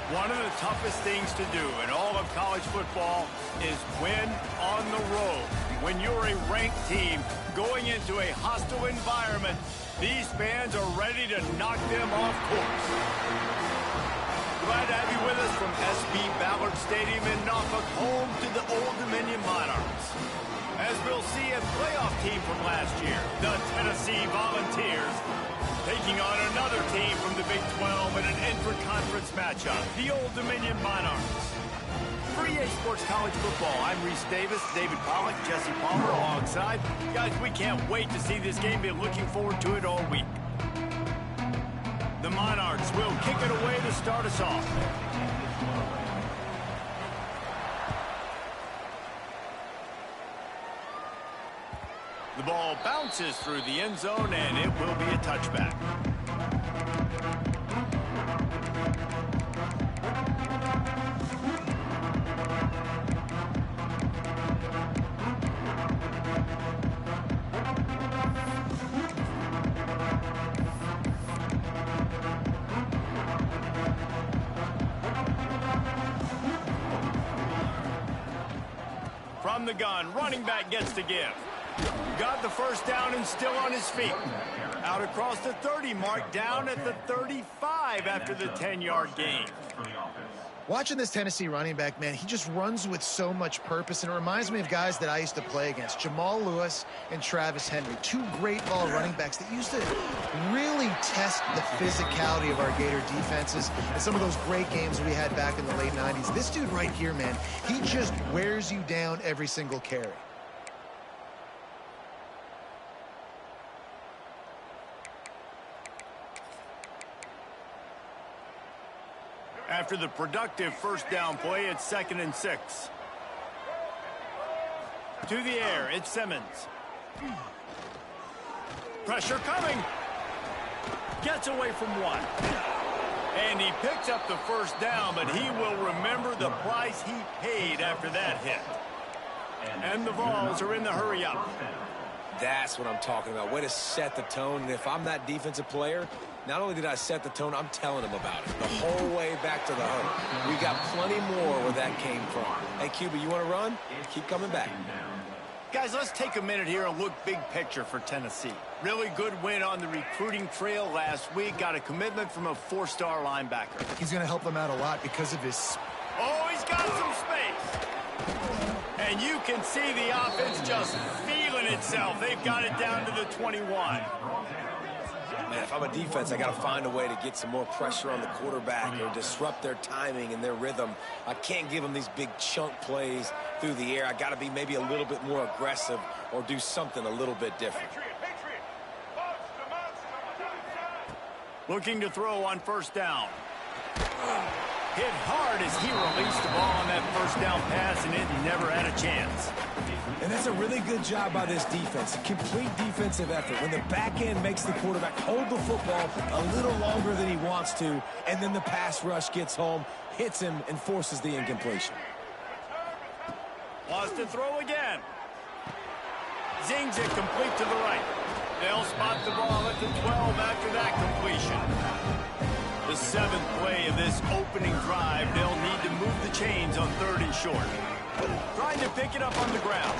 One of the toughest things to do in all of college football is win on the road. When you're a ranked team going into a hostile environment, these fans are ready to knock them off course. Glad to have you with us from SB Ballard Stadium in Norfolk, home to the Old Dominion Monarchs. As we'll see a playoff team from last year, the Tennessee Volunteers, taking on another team from the Big 12 in an intra-conference matchup, the Old Dominion Monarchs. For EA Sports College Football, I'm Reese Davis, David Pollack, Jesse Palmer alongside. Guys, we can't wait to see this game. Been looking forward to it all week. The Monarchs will kick it away to start us off. The ball bounces through the end zone, and it will be a touchback. From the gun, running back gets to give. Got the first down and still on his feet. Out across the 30 mark, down at the 35 after the 10-yard gain. Watching this Tennessee running back, man, he just runs with so much purpose, and it reminds me of guys that I used to play against, Jamal Lewis and Travis Henry, two great ball running backs that used to really test the physicality of our Gator defenses and some of those great games we had back in the late 90s. This dude right here, man, he just wears you down every single carry. After the productive first down play, it's 2nd and 6. To the air, it's Simmons. Pressure coming. Gets away from one. And he picks up the first down, but he will remember the price he paid after that hit. And the Vols are in the hurry up. That's what I'm talking about. Way to set the tone. And if I'm that defensive player, not only did I set the tone, I'm telling him about it. The whole way back to the huddle. We got plenty more where that came from. Hey, QB, you want to run? Keep coming back. Guys, let's take a minute here and look big picture for Tennessee. Really good win on the recruiting trail last week. Got a commitment from a 4-star linebacker. He's going to help them out a lot because of his... Oh, he's got some space. And you can see the offense just feeling itself. They've got it down to the 21. Man, if I'm a defense, I got to find a way to get some more pressure on the quarterback or disrupt their timing and their rhythm. I can't give them these big chunk plays through the air. I got to be maybe a little bit more aggressive or do something a little bit different. Looking to throw on first down. Hit hard as he released the ball on that first down pass, and it never had a chance. And that's a really good job by this defense. A complete defensive effort. When the back end makes the quarterback hold the football a little longer than he wants to, and then the pass rush gets home, hits him, and forces the incompletion. Wants to throw again. Zings it complete to the right. They'll spot the ball at the 12 after that completion. The 7th play of this opening drive, they'll need to move the chains on 3rd and short. Trying to pick it up on the ground.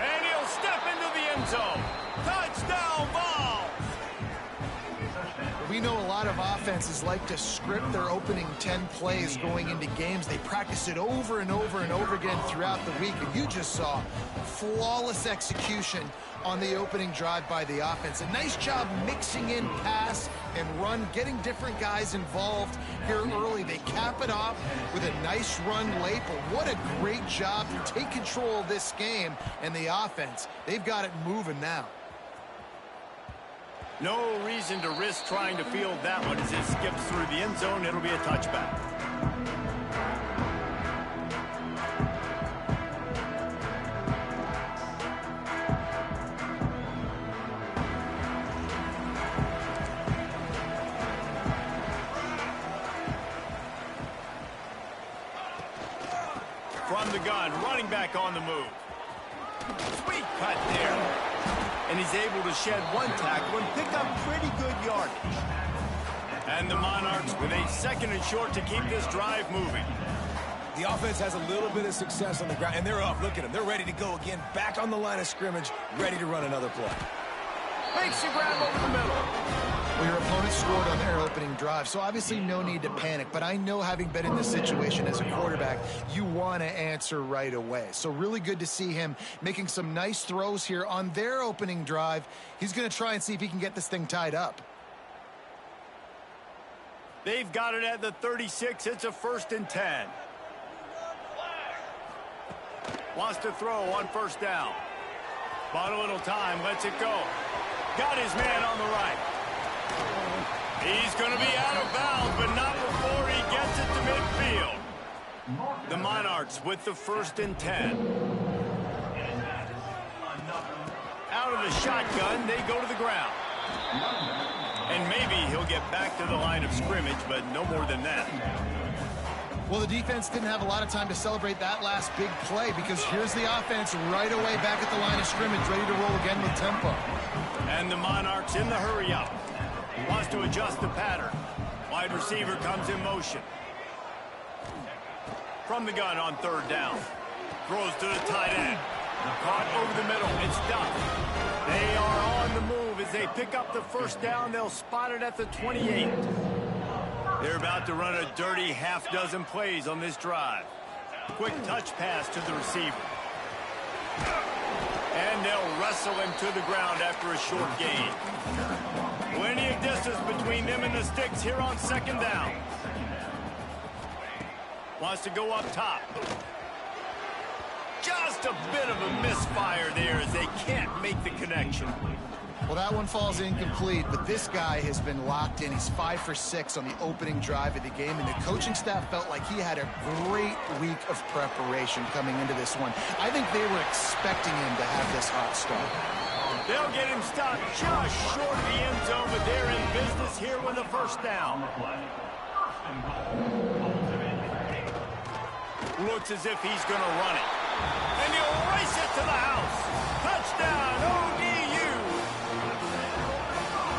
And he'll step into the end zone. Touchdown, Vols! We know a lot of offenses like to script their opening 10 plays going into games. They practice it over and over and over again throughout the week, and you just saw flawless execution on the opening drive by the offense. A nice job mixing in pass and run, getting different guys involved here early. They cap it off with a nice run late, but what a great job to take control of this game and the offense. They've got it moving now. No reason to risk trying to field that one as it skips through the end zone. It'll be a touchback. From the gun, running back on the move. Sweet cut there. And he's able to shed one tackle and pick up pretty good yardage. And the Monarchs with a 2nd and short to keep this drive moving. The offense has a little bit of success on the ground, and they're up. Look at them. They're ready to go again. Back on the line of scrimmage, ready to run another play. Makes the grab over the middle. Well, your opponent scored on their opening drive, so obviously no need to panic. But I know, having been in this situation as a quarterback, you want to answer right away. So really good to see him making some nice throws here on their opening drive. He's going to try and see if he can get this thing tied up. They've got it at the 36. It's a 1st and 10. Wants to throw on 1st down. Bought a little time. Lets it go. Got his man on the right. He's going to be out of bounds, but not before he gets it to midfield. The Monarchs with the 1st and 10. Out of the shotgun, they go to the ground. And maybe he'll get back to the line of scrimmage, but no more than that. Well, the defense didn't have a lot of time to celebrate that last big play, because here's the offense right away back at the line of scrimmage, ready to roll again with tempo. And the Monarchs in the hurry-up. Wants to adjust the pattern. Wide receiver comes in motion. From the gun on 3rd down. Throws to the tight end. Caught over the middle. It's Duff. They are on the move as they pick up the 1st down. They'll spot it at the 28. They're about to run a dirty half-dozen plays on this drive. Quick touch pass to the receiver. And they'll wrestle him to the ground after a short gain. Plenty of distance between them and the sticks here on 2nd down. Wants to go up top. Just a bit of a misfire there as they can't make the connection. Well, that one falls incomplete, but this guy has been locked in. He's 5 for 6 on the opening drive of the game, and the coaching staff felt like he had a great week of preparation coming into this one. I think they were expecting him to have this hot start. They'll get him stopped just short of the end zone, but they're in business here with a 1st down. Looks as if he's going to run it. And he'll race it to the house. Touchdown, ODU.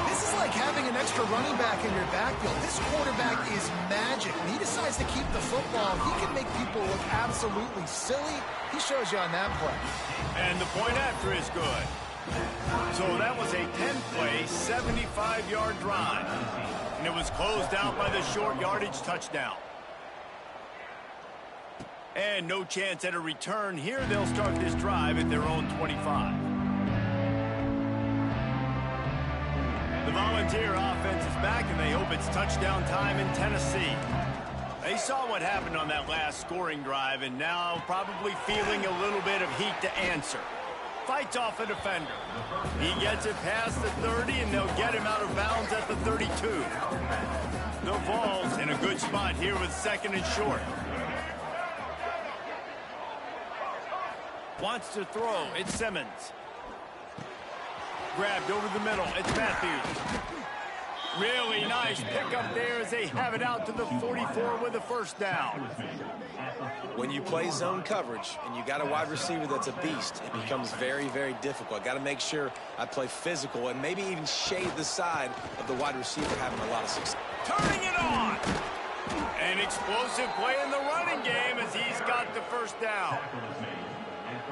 This is like having an extra running back in your backfield. This quarterback is magic. When he decides to keep the football, he can make people look absolutely silly. He shows you on that play. And the point after is good. So that was a 10-play, 75-yard drive. And it was closed out by the short yardage touchdown. And no chance at a return here. They'll start this drive at their own 25. The Volunteer offense is back, and they hope it's touchdown time in Tennessee. They saw what happened on that last scoring drive, and now probably feeling a little bit of heat to answer. Fights off a defender. He gets it past the 30, and they'll get him out of bounds at the 32. The Vols in a good spot here with 2nd and short. Wants to throw. It's Simmons. Grabbed over the middle. It's Matthews. Really nice pickup there as they have it out to the 44 with a 1st down. When you play zone coverage and you got a wide receiver that's a beast, it becomes very, very difficult. I got to make sure I play physical and maybe even shade the side of the wide receiver having a lot of success. Turning it on. An explosive play in the running game as he's got the 1st down.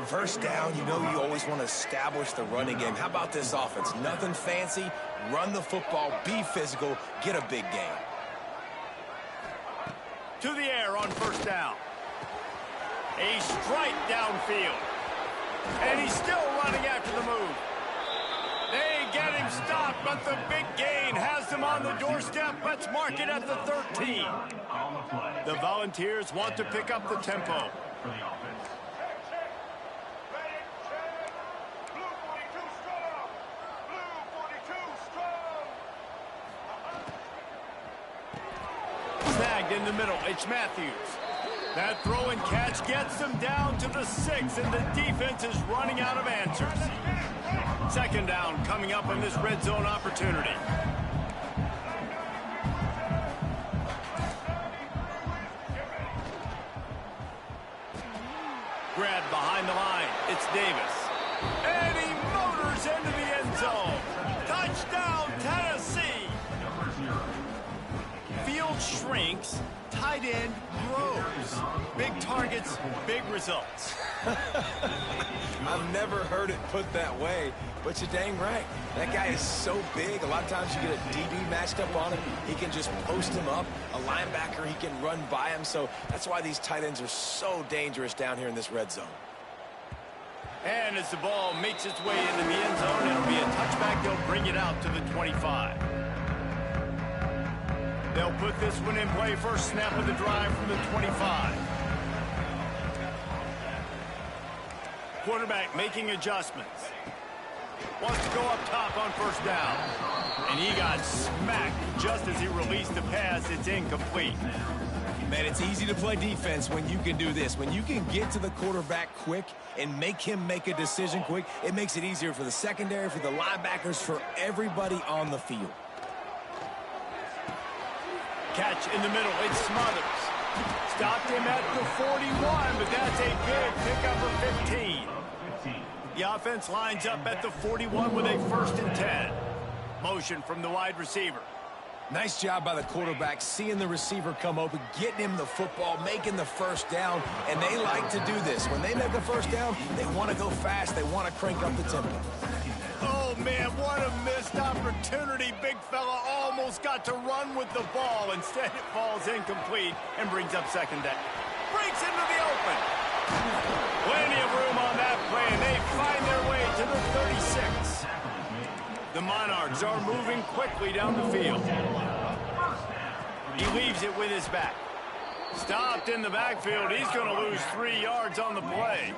1st down, you know you always want to establish the running game. How about this offense? Nothing fancy. Run the football, be physical, get a big gain. To the air on 1st down. A strike downfield. And he's still running after the move. They get him stopped, but the big gain has them on the doorstep. Let's mark it at the 13. The Volunteers want to pick up the tempo. Snagged in the middle. It's Matthews. That throw and catch gets them down to the 6, and the defense is running out of answers. 2nd down coming up on this red zone opportunity. Grabbed behind the line. It's Davis. And he motors into the end zone. Touchdown, Tennessee. shrinks, tight end grows. Big targets, big results. I've never heard it put that way, but you're dang right. That guy is so big. A lot of times you get a DB matched up on him. He can just post him up. A linebacker, he can run by him. So that's why these tight ends are so dangerous down here in this red zone. And as the ball makes its way into the end zone, it'll be a touchback. They'll bring it out to the 25. They'll put this one in play. First snap of the drive from the 25. Quarterback making adjustments. Wants to go up top on first down. And he got smacked just as he released the pass. It's incomplete. Man, it's easy to play defense when you can do this. When you can get to the quarterback quick and make him make a decision quick, it makes it easier for the secondary, for the linebackers, for everybody on the field. Catch in the middle. It's Smothers. Stopped him at the 41, but that's a big pickup of 15. The offense lines up at the 41 with a 1st and 10. Motion from the wide receiver. Nice job by the quarterback, seeing the receiver come open, getting him the football, making the first down, and they like to do this. When they make a first down, they want to go fast. They want to crank up the tempo. Oh, man, what a missed opportunity. Big fella almost got to run with the ball. Instead, it falls incomplete and brings up second down. Breaks into the open. Plenty of room on that play, and they find their way to the 36. The Monarchs are moving quickly down the field. He leaves it with his back. Stopped in the backfield. He's going to lose 3 yards on the play.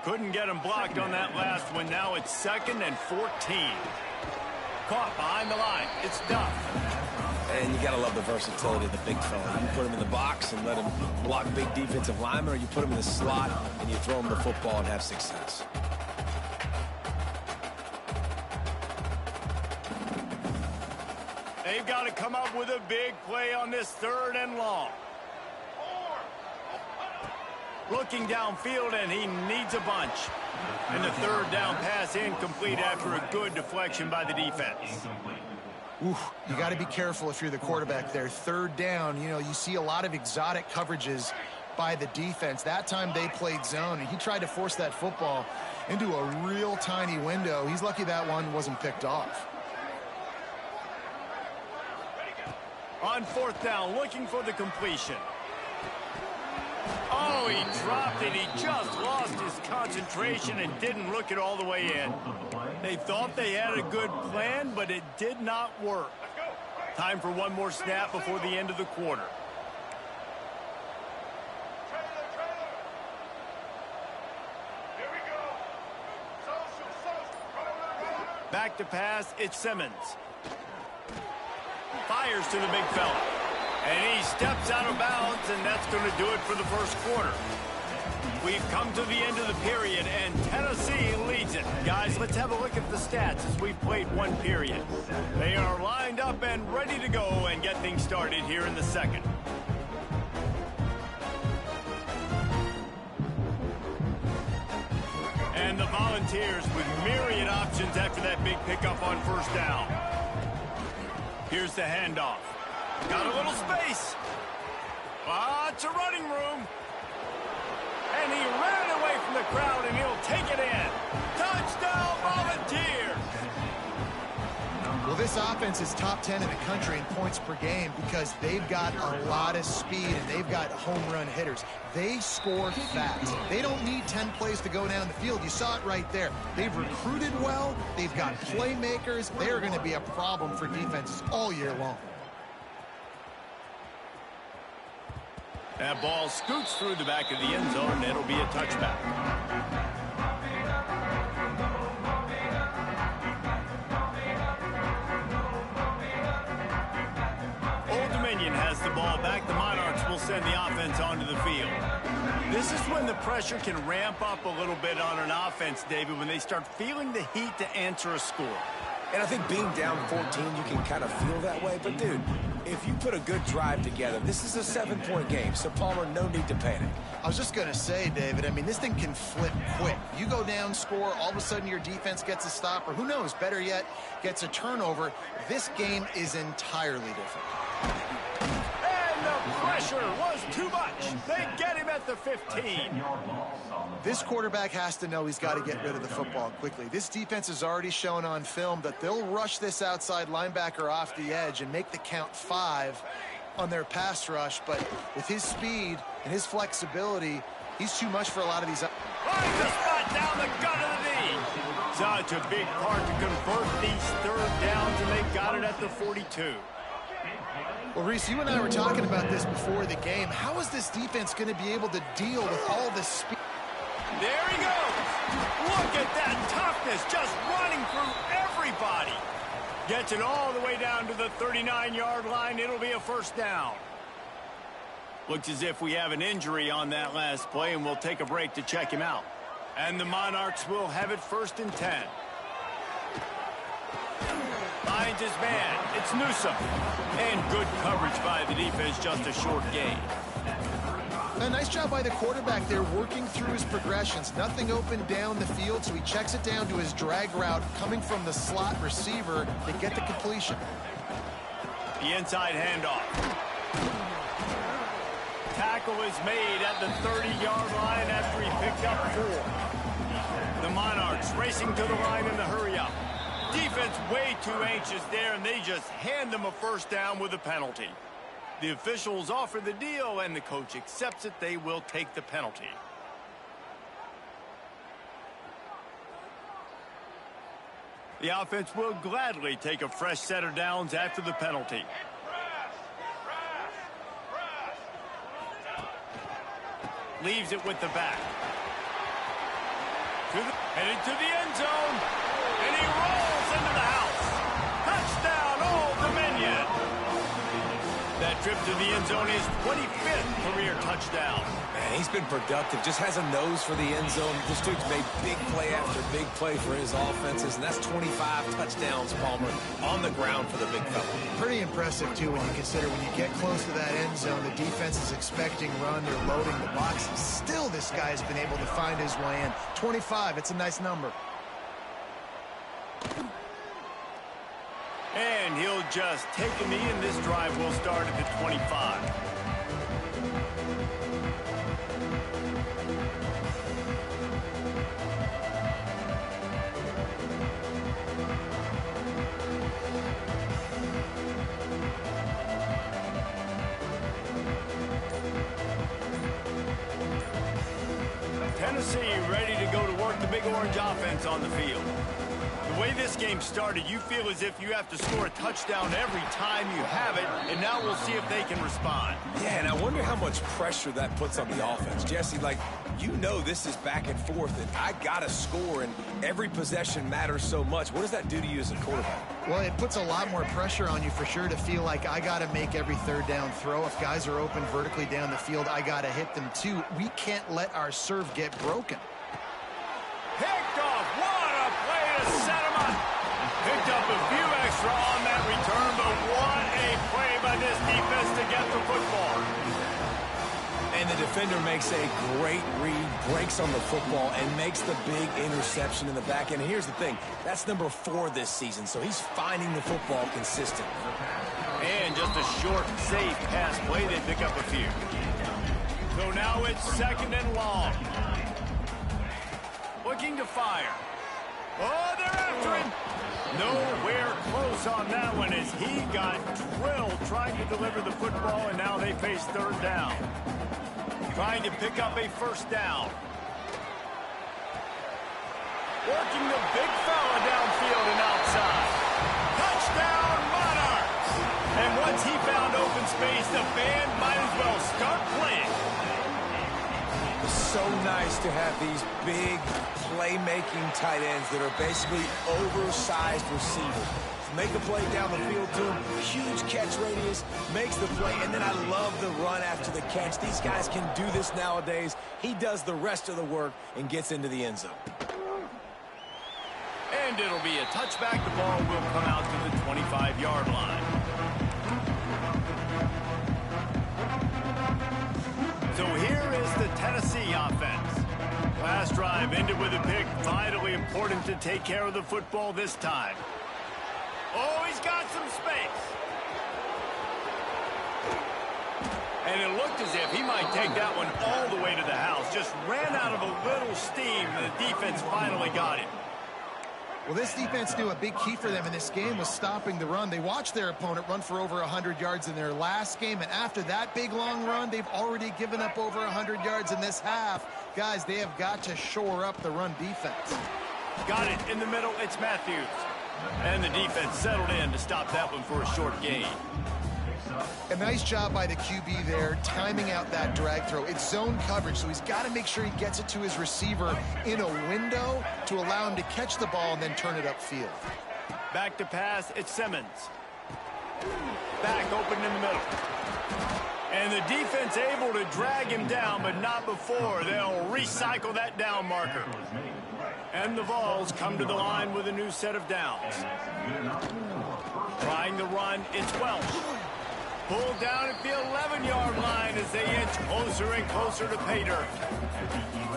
Couldn't get him blocked on that last one. Now it's 2nd and 14. Caught behind the line. It's Duff. And you got to love the versatility of the big fella. You put him in the box and let him block big defensive linemen, or you put him in the slot and you throw him the football and have success. They've got to come up with a big play on this 3rd and long. Looking downfield, and he needs a bunch. And the 3rd down pass incomplete after a good deflection by the defense. Ooh, you got to be careful if you're the quarterback there. 3rd down, you know, you see a lot of exotic coverages by the defense. That time they played zone, and he tried to force that football into a real tiny window. He's lucky that one wasn't picked off. On 4th down, looking for the completion. Oh, he dropped it. He just lost his concentration and didn't look it all the way in. They thought they had a good plan, but it did not work. Time for one more snap before the end of the quarter. Back to pass, it's Simmons. Fires to the big fella. And he steps out of bounds, and that's going to do it for the first quarter. We've come to the end of the period, and Tennessee leads it. Guys, let's have a look at the stats as we've played one period. They are lined up and ready to go and get things started here in the second. And the Volunteers with myriad options after that big pickup on first down. Here's the handoff. Got a little space. Lots of running room. And he ran away from the crowd, and he'll take it in. Touchdown, Volunteers! Well, this offense is top 10 in the country in points per game because they've got a lot of speed and they've got home run hitters. They score fast. They don't need 10 plays to go down the field. You saw it right there. They've recruited well. They've got playmakers. They are going to be a problem for defenses all year long. That ball scoots through the back of the end zone, and it'll be a touchback. Old Dominion has the ball back. The Monarchs will send the offense onto the field. This is when the pressure can ramp up a little bit on an offense, David, when they start feeling the heat to answer a score. And I think being down 14, you can kind of feel that way. But, dude, if you put a good drive together, this is a 7-point game. So, Palmer, no need to panic. I was just going to say, David, I mean, this thing can flip quick. You go down, score, all of a sudden your defense gets a stop, or who knows, better yet, gets a turnover. This game is entirely different. And pressure was too much. They get him at the 15. This quarterback has to know he's got to get rid of the football quickly. This defense has already shown on film that they'll rush this outside linebacker off the edge and make the count 5 on their pass rush. But with his speed and his flexibility, he's too much for a lot of these. Finds the spot down the gut of the knee. Such a big part to convert these third downs, and they got it at the 42. Well, Reese, you and I were talking about this before the game. How is this defense going to be able to deal with all this speed? There he goes. Look at that toughness, just running through everybody. Gets it all the way down to the 39-yard line. It'll be a first down. Looks as if we have an injury on that last play, and we'll take a break to check him out. And the Monarchs will have it 1st and 10. Finds his man. It's Newsome. And good coverage by the defense, just a short gain. A nice job by the quarterback there, working through his progressions. Nothing open down the field, so he checks it down to his drag route coming from the slot receiver to get the completion. The inside handoff. Tackle is made at the 30-yard line after he picked up 4. The Monarchs racing to the line in the hurry-up. Defense way too anxious there, and they just hand them a first down with a penalty. The officials offer the deal, and the coach accepts it. They will take the penalty. The offense will gladly take a fresh set of downs after the penalty. Leaves it with the back. Headed to the end zone. And he rolls into the house. Touchdown, Old Dominion. That trip to the end zone is 25th career touchdown. Man, he's been productive. Just has a nose for the end zone. This dude's made big play after big play for his offenses, and that's 25 touchdowns, Palmer, on the ground for the big fella. Pretty impressive, too, when you consider when you get close to that end zone, the defense is expecting run. They're loading the boxes. Still, this guy's been able to find his way in. 25, it's a nice number. And he'll just take a knee, and this drive will start at the 25. Tennessee ready to go to work the Big Orange offense on the field. The way this game started, you feel as if you have to score a touchdown every time you have it, and now we'll see if they can respond. Yeah, and I wonder how much pressure that puts on the offense. Jesse, like, you know this is back and forth, and I got to score, and every possession matters so much. What does that do to you as a quarterback? Well, it puts a lot more pressure on you for sure to feel like I got to make every third down throw. If guys are open vertically down the field, I got to hit them too. We can't let our serve get broken. Picked off. What a play to set him up. Picked up a few extra on that return, but what a play by this defense to get the football. And the defender makes a great read, breaks on the football, and makes the big interception in the back end. Here's the thing. That's number 4 this season, so he's finding the football consistently. And just a short, safe pass play. They pick up a few. So now it's 2nd and long. Looking to fire. Oh, they're after him. Nowhere close on that one as he got drilled trying to deliver the football, and now they face 3rd down. Trying to pick up a first down. Working the big fella downfield and outside. Touchdown, Monarchs! And once he found open space, the band might as well start playing. It's so nice to have these big playmaking tight ends that are basically oversized receivers. Make the play down the field to him, huge catch radius, makes the play, and then I love the run after the catch. These guys can do this nowadays. He does the rest of the work and gets into the end zone. And it'll be a touchback. The ball will come out to the 25-yard line. So here is the Tennessee offense. Last drive ended with a pick. Vitally important to take care of the football this time. Oh, he's got some space. And it looked as if he might take that one all the way to the house. Just ran out of a little steam, and the defense finally got him. Well, this defense knew a big key for them in this game was stopping the run. They watched their opponent run for over 100 yards in their last game, and after that big, long run, they've already given up over 100 yards in this half. Guys, they have got to shore up the run defense. Got it in the middle. It's Matthews. And the defense settled in to stop that one for a short gain. A nice job by the QB there, timing out that drag throw. It's zone coverage, so he's got to make sure he gets it to his receiver in a window to allow him to catch the ball and then turn it upfield. Back to pass, it's Simmons. Back open in the middle. And the defense able to drag him down, but not before. They'll recycle that down marker. And the Vols come to the line with a new set of downs. Trying the run, it's Welsh. Pulled down at the 11-yard line as they inch closer and closer to pay dirt.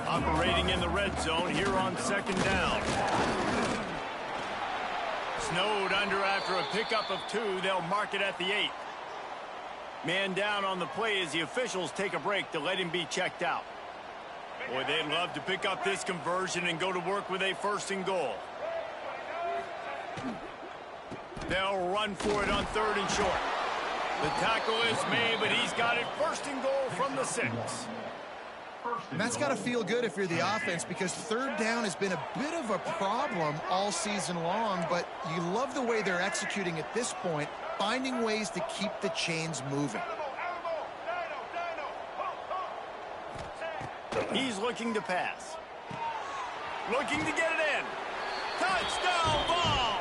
Operating in the red zone here on second down. Snowed under after a pickup of 2. They'll mark it at the 8. Man down on the play as the officials take a break to let him be checked out. Boy, they'd love to pick up this conversion and go to work with a 1st and goal. They'll run for it on 3rd and short. The tackle is made, but he's got it 1st and goal from the 6. And that's got to feel good if you're the offense, because 3rd down has been a bit of a problem all season long, but you love the way they're executing at this point, finding ways to keep the chains moving. He's looking to pass. Looking to get it in. Touchdown ball!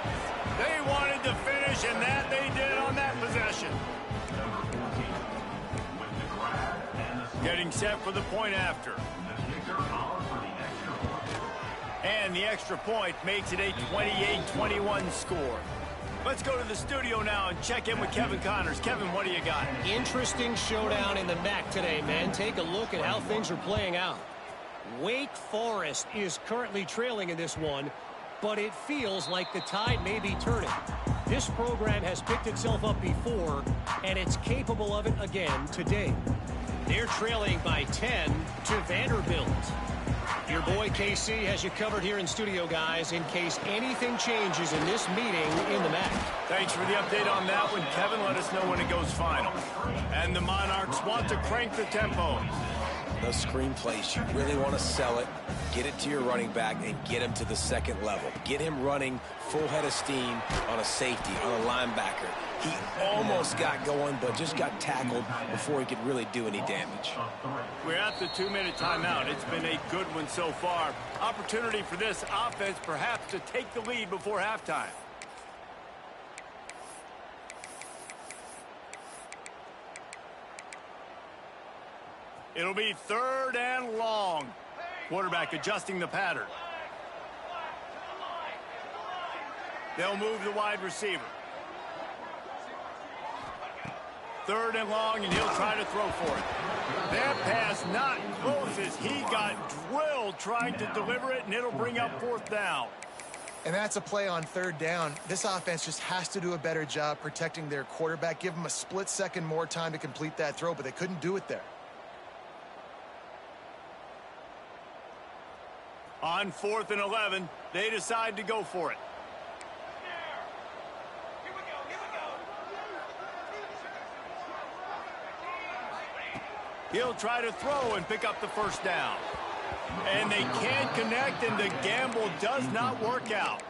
They wanted to finish, and that they did on that possession. Getting set for the point after. And the extra point makes it a 28-21 score. Let's go to the studio now and check in with Kevin Connors. Kevin, what do you got? Interesting showdown in the MAC today, man. Take a look at how things are playing out. Wake Forest is currently trailing in this one, but it feels like the tide may be turning. This program has picked itself up before, and it's capable of it again today. They're trailing by 10 to Vanderbilt. Your boy KC has you covered here in studio, guys, in case anything changes in this meeting in the MAC. Thanks for the update on that one, Kevin. Let us know when it goes final. And the Monarchs want to crank the tempo. Those screen plays, you really want to sell it, get it to your running back, and get him to the 2nd level. Get him running full head of steam on a safety, on a linebacker. He almost got going, but just got tackled before he could really do any damage. We're at the 2-minute timeout. It's been a good one so far. Opportunity for this offense perhaps to take the lead before halftime. It'll be 3rd and long. Quarterback adjusting the pattern. They'll move the wide receiver. 3rd and long, and he'll try to throw for it. That pass not close as he got drilled trying to deliver it, and it'll bring up 4th down. And that's a play on 3rd down. This offense just has to do a better job protecting their quarterback. Give him a split second more time to complete that throw, but they couldn't do it there. On 4th and 11, they decide to go for it. He'll try to throw and pick up the 1st down. And they can't connect, and the gamble does not work out.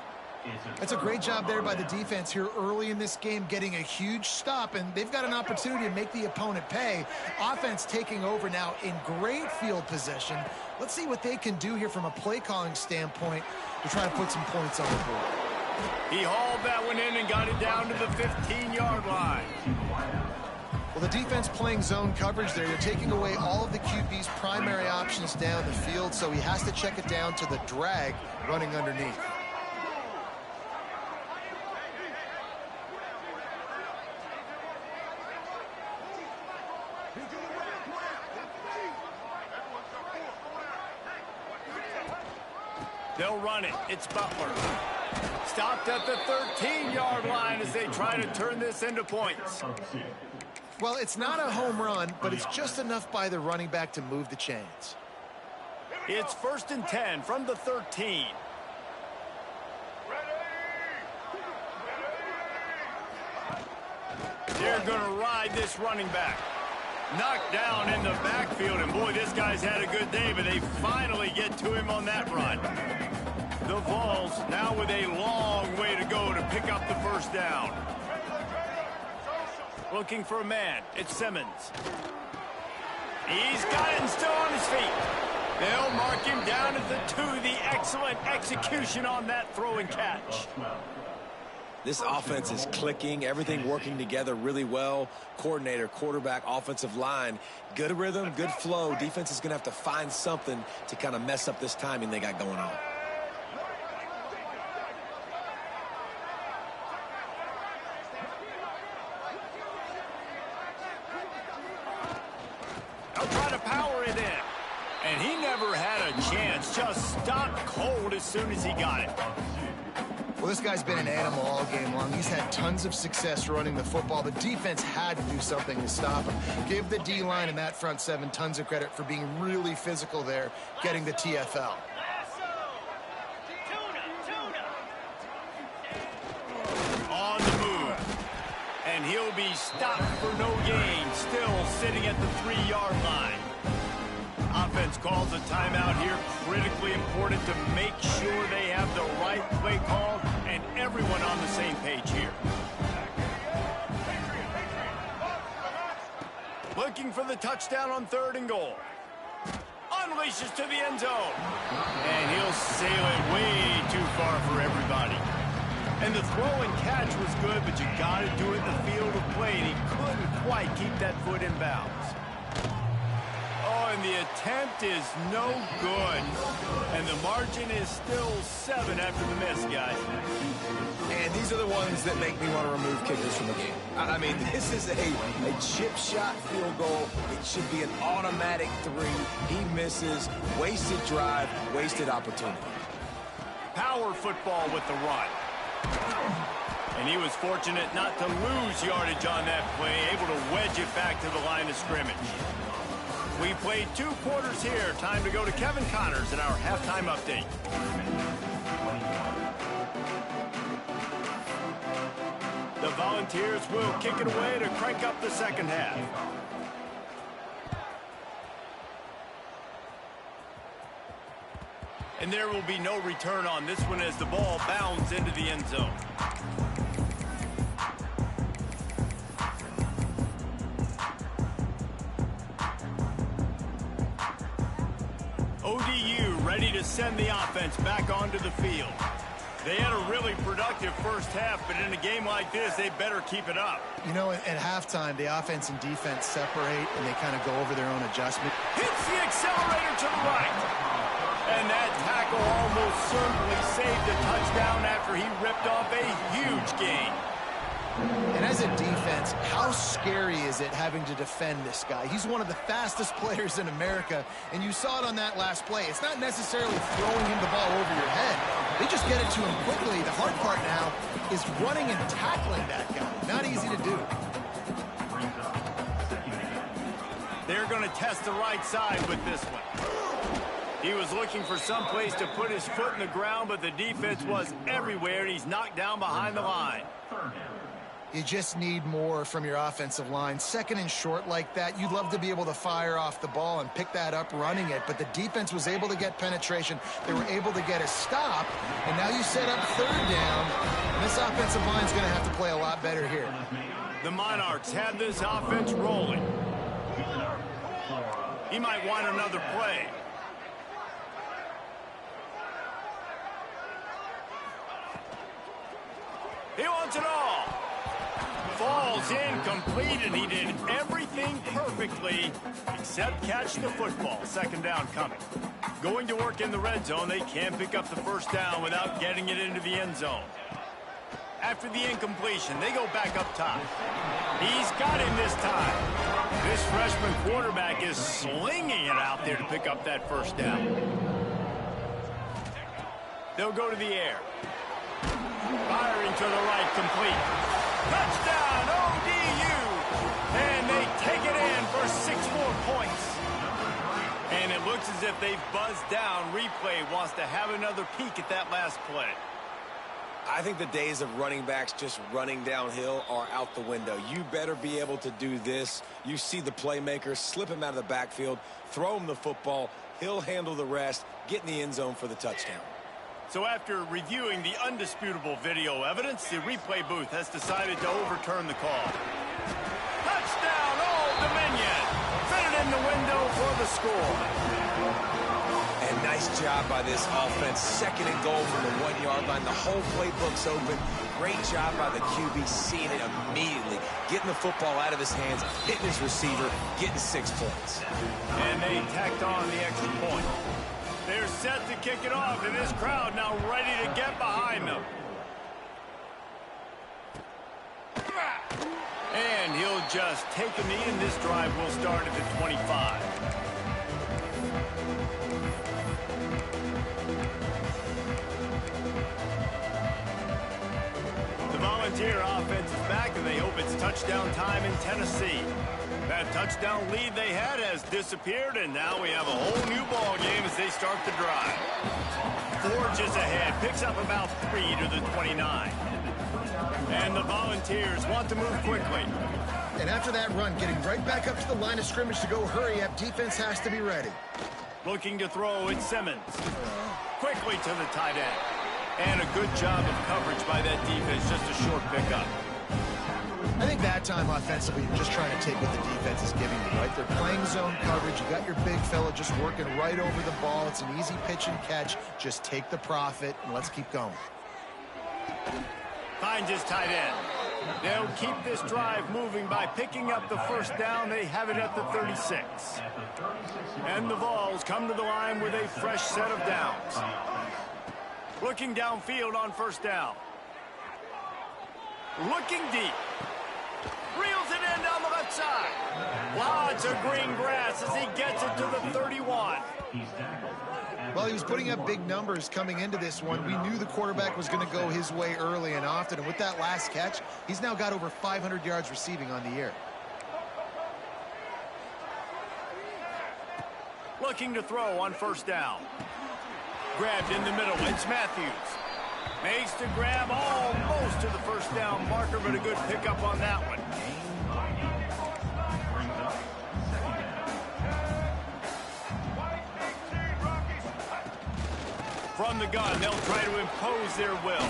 That's a great job there by the defense here early in this game, getting a huge stop, and they've got an opportunity to make the opponent pay. Offense taking over now in great field position. Let's see what they can do here from a play calling standpoint to try to put some points on the board. He hauled that one in and got it down to the 15-yard line. Well, the defense playing zone coverage there. They're taking away all of the QB's primary options down the field, so he has to check it down to the drag running underneath. They'll run it. It's Butler. Stopped at the 13-yard line as they try to turn this into points. Well, it's not a home run, but it's just enough by the running back to move the chains. It's 1st and 10 from the 13. They're going to ride this running back. Knocked down in the backfield, and boy, this guy's had a good day, but they finally get to him on that run. The Vols now with a long way to go to pick up the first down. Looking for a man. It's Simmons. He's got it and still on his feet. They'll mark him down at the 2. The excellent execution on that throw and catch. This offense is clicking, everything working together really well. Coordinator, quarterback, offensive line, good rhythm, good flow. Defense is going to have to find something to kind of mess up this timing they got going on. They'll try to power it in. And he never had a chance, just stopped cold as soon as he got it. Well, this guy's been an animal all game long. He's had tons of success running the football. The defense had to do something to stop him. Give the D-line and that front 7 tons of credit for being really physical there, getting the TFL. On the move. And he'll be stopped for no gain, still sitting at the 3-yard line. Offense calls a timeout here, critically important to make sure they have the right play call and everyone on the same page here. Looking for the touchdown on 3rd and goal. Unleashes to the end zone. And he'll sail it way too far for everybody. And the throw and catch was good, but you got to do it in the field of play, and he couldn't quite keep that foot in bounds. Oh, and the attempt is no good. And the margin is still 7 after the miss, guys. And these are the ones that make me want to remove kickers from the game. I mean, this is a chip shot field goal. It should be an automatic 3. He misses. Wasted drive, wasted opportunity. Power football with the run. And he was fortunate not to lose yardage on that play, able to wedge it back to the line of scrimmage. We played 2 quarters here. Time to go to Kevin Connors in our halftime update. The Volunteers will kick it away to crank up the second half. And there will be no return on this one as the ball bounds into the end zone. ODU ready to send the offense back onto the field. They had a really productive first half, but in a game like this, they better keep it up. You know, at halftime, the offense and defense separate, and they kind of go over their own adjustment. Hits the accelerator to the right. And that tackle almost certainly saved a touchdown after he ripped off a huge gain. And as a defense, how scary is it having to defend this guy? He's one of the fastest players in America, and you saw it on that last play. It's not necessarily throwing him the ball over your head. They just get it to him quickly. The hard part now is running and tackling that guy. Not easy to do. They're going to test the right side with this one. He was looking for some place to put his foot in the ground, but the defense was everywhere, and he's knocked down behind the line. You just need more from your offensive line. 2nd and short like that, you'd love to be able to fire off the ball and pick that up running it, but the defense was able to get penetration. They were able to get a stop, and now you set up 3rd down, and this offensive line's going to have to play a lot better here. The Monarchs have this offense rolling. He might want another play. He wants it all. Falls incomplete, and he did everything perfectly except catch the football. 2nd down coming. Going to work in the red zone. They can't pick up the first down without getting it into the end zone. After the incompletion, they go back up top. He's got him this time. This freshman quarterback is slinging it out there to pick up that first down. They'll go to the air. Firing to the right, complete. Touchdown, ODU! And replay wants to have another peek at that last play. I think the days of running backs just running downhill are out the window. You better be able to do this. You see the playmaker, slip him out of the backfield, throw him the football. He'll handle the rest, get in the end zone for the touchdown. So after reviewing the undisputable video evidence, the replay booth has decided to overturn the call. Touchdown, Old Dominion! Fitted in the window for the score. And nice job by this offense. 2nd and goal from the 1-yard line. The whole playbook's open. Great job by the QB, seeing it immediately. Getting the football out of his hands, hitting his receiver, getting 6 points. And they tacked on the extra point. They're set to kick it off, and this crowd now ready to get behind them. And he'll just take a knee, and this drive will start at the 25. The Volunteer offense is back, and they hope it's touchdown time in Tennessee. That touchdown lead they had has disappeared, and now we have a whole new ball game as they start the drive. Forges ahead, picks up about 3 to the 29. And the Volunteers want to move quickly. And after that run, getting right back up to the line of scrimmage to go hurry up, defense has to be ready. Looking to throw, it's Simmons. Quickly to the tight end. And a good job of coverage by that defense, just a short pickup. I think that time offensively, you're just trying to take what the defense is giving you, right? They're playing zone coverage. You got your big fella just working right over the ball. It's an easy pitch and catch. Just take the profit, and let's keep going. Finds his tight end. They'll keep this drive moving by picking up the first down. They have it at the 36. And the Vols come to the line with a fresh set of downs. Looking downfield on first down. Looking deep. Reels it in down the left side. Lots of green grass as he gets it to the 31. Well, he was putting up big numbers coming into this one. We knew the quarterback was going to go his way early and often. And with that last catch, he's now got over 500 yards receiving on the year. Looking to throw on first down. Grabbed in the middle. It's Matthews. Makes the grab almost to the first down marker, but a good pickup on that one. From the gun, they'll try to impose their will.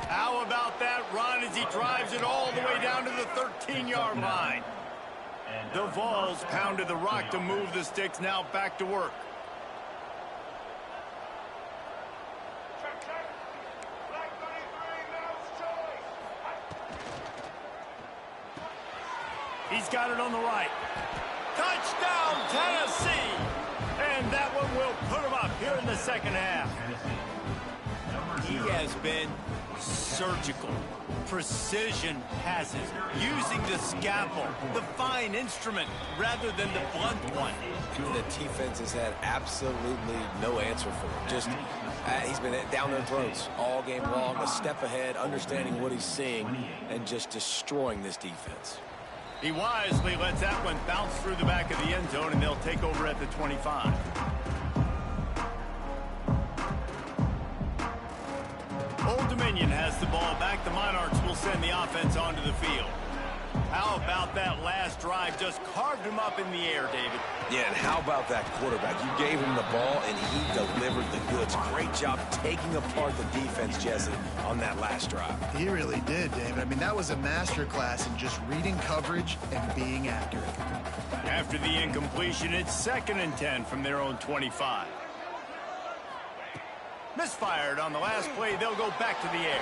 How about that run as he drives it all the way down to the 13-yard line? The Vols pounded the rock to move the sticks, now back to work. He's got it on the right. Touchdown, Tennessee! And that one will put him up here in the second half. He has been surgical. Precision passes, using the scalpel, the fine instrument, rather than the blunt one. The defense has had absolutely no answer for him. Just, he's been down their throats all game long, a step ahead, understanding what he's seeing, and just destroying this defense. He wisely lets that one bounce through the back of the end zone, and they'll take over at the 25. Old Dominion has the ball back. The Monarchs will send the offense onto the field. How about that last drive? Just carved him up in the air, David. Yeah, and how about that quarterback? You gave him the ball, and he delivered the goods. Great job taking apart the defense, Jesse, on that last drive. He really did, David. I mean, that was a masterclass in just reading coverage and being accurate. After the incompletion, it's 2nd and 10 from their own 25. Misfired on the last play. They'll go back to the air.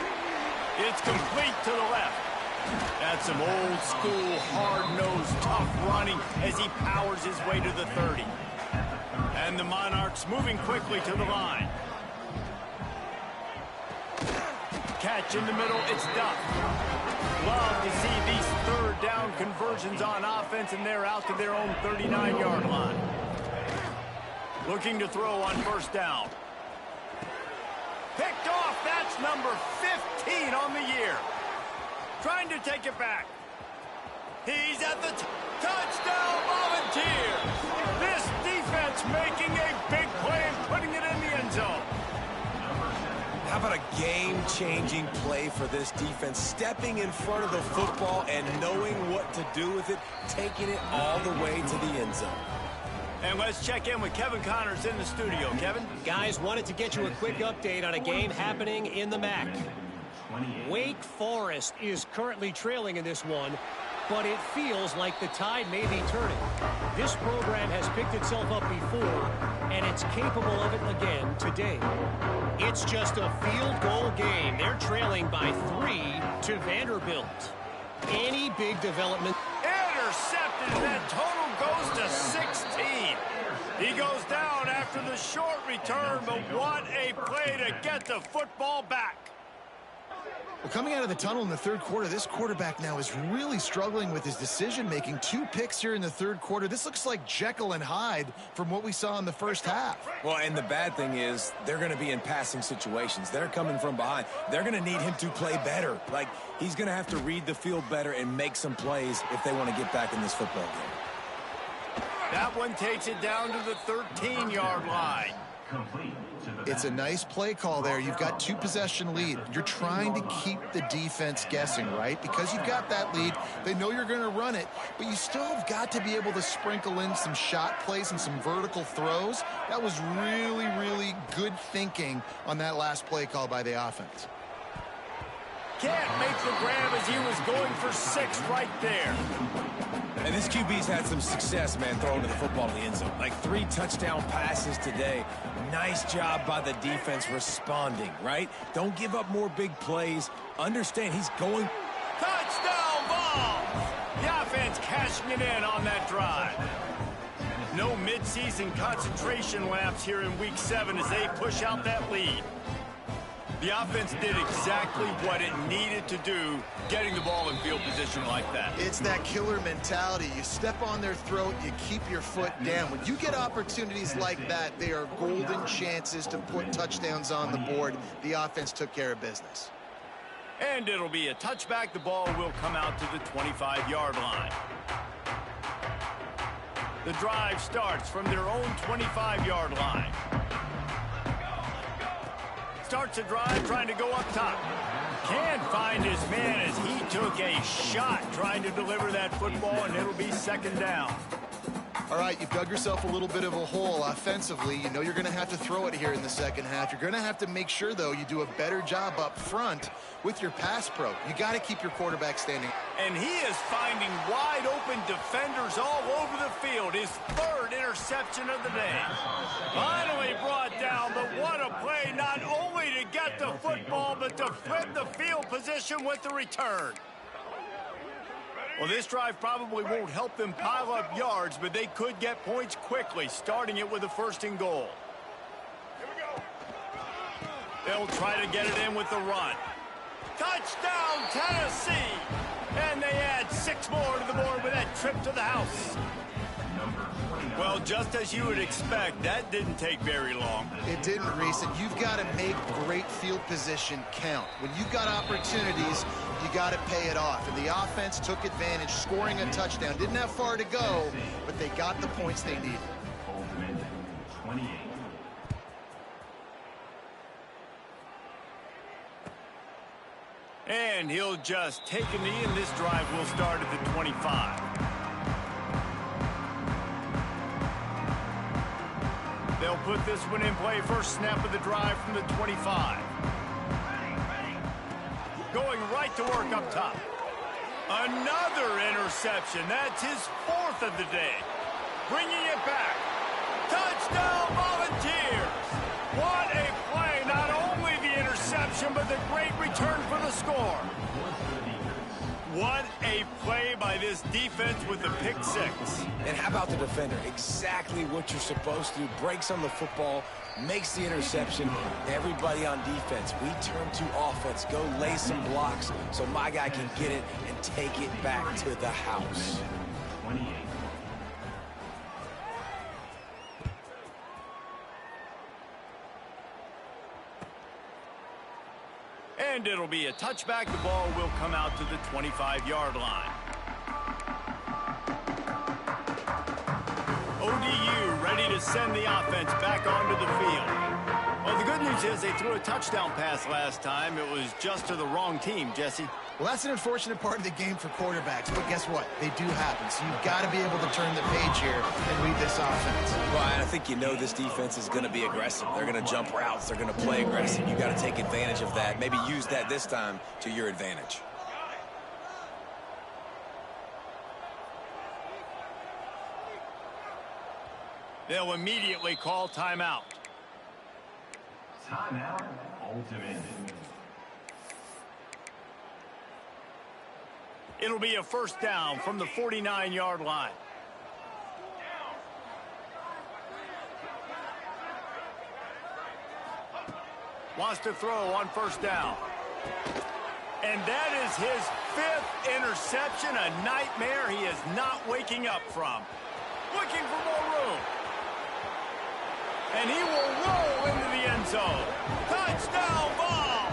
It's complete to the left. That's some old-school, hard-nosed, tough running as he powers his way to the 30. And the Monarchs moving quickly to the line. Catch in the middle, it's Duff. Love to see these third down conversions on offense, and they're out to their own 39-yard line. Looking to throw on first down. Picked off, that's number 15 on the year. Trying to take it back. He's at the touchdown, Volunteer. This defense making a big play. about a game-changing play for this defense? Stepping in front of the football and knowing what to do with it, taking it all the way to the end zone. And let's check in with Kevin Connors in the studio. Kevin? Guys, wanted to get you a quick update on a game happening in the MAC. Wake Forest is currently trailing in this one, but it feels like the tide may be turning. This program has picked itself up before, and it's capable of it again today. It's just a field goal game. They're trailing by 3 to Vanderbilt. Any big development? Intercepted, and that total goes to 16. He goes down after the short return, but what a play to get the football back. Well, coming out of the tunnel in the third quarter, this quarterback now is really struggling with his decision-making. 2 picks here in the third quarter. This looks like Jekyll and Hyde from what we saw in the first half. Well, and the bad thing is they're going to be in passing situations. They're coming from behind. They're going to need him to play better. Like, he's going to have to read the field better and make some plays if they want to get back in this football game. That one takes it down to the 13-yard line. It's a nice play call there. You've got 2-possession lead. You're trying to keep the defense guessing, right? Because you've got that lead. They know you're going to run it, but you still have got to be able to sprinkle in some shot plays and some vertical throws. That was really, really good thinking on that last play call by the offense. Can't make the grab as he was going for 6 right there. And this QB's had some success, man, throwing to the football in the end zone. Like 3 touchdown passes today. Nice job by the defense responding, right? Don't give up more big plays. Understand he's going. Touchdown ball! The offense cashing it in on that drive. No midseason concentration laps here in week 7 as they push out that lead. The offense did exactly what it needed to do, getting the ball in field position like that. It's that killer mentality. You step on their throat, you keep your foot down. When you get opportunities like that, they are golden chances to put touchdowns on the board. The offense took care of business. And it'll be a touchback. The ball will come out to the 25-yard line. The drive starts from their own 25-yard line. Starts a drive trying to go up top. Can't find his man as he took a shot trying to deliver that football, and it'll be 2nd down. All right, you've dug yourself a little bit of a hole offensively. You know you're going to have to throw it here in the second half. You're going to have to make sure, though, you do a better job up front with your pass pro. You got to keep your quarterback standing. And he is finding wide open defenders all over the field. His 3rd interception of the day. Finally brought down, but what a play, not only to get the football, but to flip the field position with the return. Well, this drive probably won't help them pile up yards, but they could get points quickly, starting it with a 1st and goal. They'll try to get it in with the run. Touchdown, Tennessee! And they add 6 more to the board with that trip to the house. Well, just as you would expect, that didn't take very long. It didn't, Reese, and you've got to make great field position count. When you've got opportunities, you got to pay it off. And the offense took advantage, scoring a touchdown. Didn't have far to go, but they got the points they needed. And he'll just take a knee, and this drive will start at the 25. They'll put this one in play. First snap of the drive from the 25. Going right to work up top. Another interception. That's his 4th of the day. Bringing it back. Touchdown Volunteers. What a play. Not only the interception, but the great return for the score. What a play by this defense with the pick 6. And how about the defender? Exactly what you're supposed to do. Breaks on the football, makes the interception. Everybody on defense, we turn to offense. Go lay some blocks so my guy can get it and take it back to the house. 28. And it'll be a touchback. The ball will come out to the 25-yard line. ODU ready to send the offense back onto the field. Well, the good news is they threw a touchdown pass last time. It was just to the wrong team, Jesse. Well, that's an unfortunate part of the game for quarterbacks, but guess what? They do happen, so you've got to be able to turn the page here and read this offense. Well, and I think you know this defense is going to be aggressive. They're going to jump routes. They're going to play aggressive. You got to take advantage of that. Maybe use that this time to your advantage. They'll immediately call timeout. Timeout, ultimate. It'll be a first down from the 49-yard line. Wants to throw on first down. And that is his 5th interception, a nightmare he is not waking up from. Looking for more room. And he will roll into the end zone. Touchdown ball!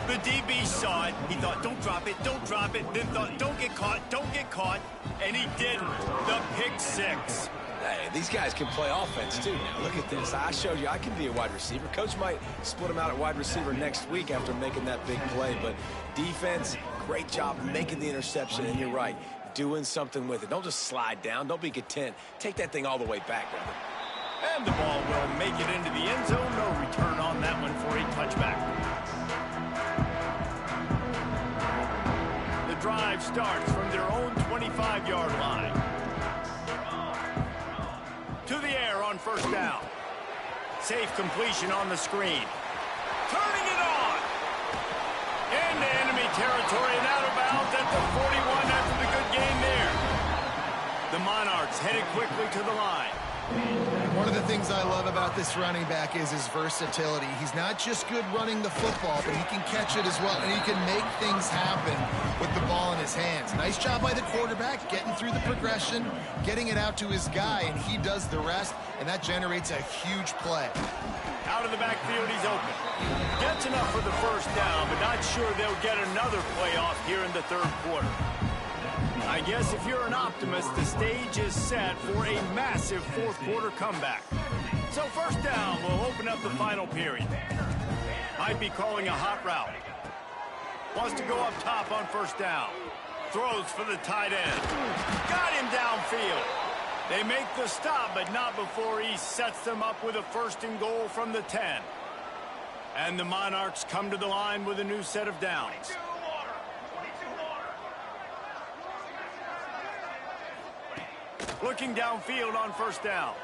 The DB saw it. He thought, don't drop it, don't drop it. Then thought, don't get caught, don't get caught. And he didn't. The pick 6. Hey, these guys can play offense, too. Now, look at this. I showed you I can be a wide receiver. Coach might split him out at wide receiver next week after making that big play. But defense, great job making the interception. And you're right, doing something with it. Don't just slide down. Don't be content. Take that thing all the way back, brother. And the ball will make it into the end zone. No return on that one for a touchback. The drive starts from their own 25-yard line. To the air on first down. Safe completion on the screen. Turning it on. Into enemy territory and out of bounds at the 41 after the good game there. The Monarchs headed quickly to the line. One of the things I love about this running back is his versatility. He's not just good running the football, but he can catch it as well, and he can make things happen with the ball in his hands. Nice job by the quarterback, getting through the progression, getting it out to his guy, and he does the rest, and that generates a huge play. Out of the backfield, he's open. Gets enough for the first down, but not sure they'll get another playoff here in the third quarter. I guess if you're an optimist, the stage is set for a massive fourth quarter comeback. So first down will open up the final period. Might be calling a hot route. Wants to go up top on first down. Throws for the tight end. Got him downfield. They make the stop, but not before he sets them up with a first and goal from the 10. And the Monarchs come to the line with a new set of downs. Looking downfield on first down.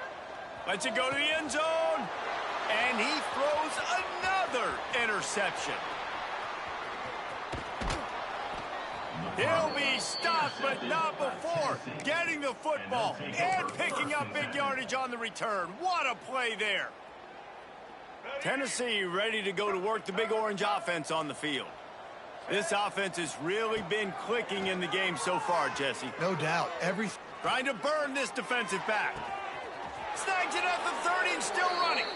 Lets it go to the end zone. And he throws another interception. He'll be stopped, but not before getting the football and picking up big yardage on the return. What a play there. Tennessee ready to go to work the Big Orange offense on the field. This offense has really been clicking in the game so far, Jesse. No doubt. Trying to burn this defensive back. Snags it at the 30 and still running.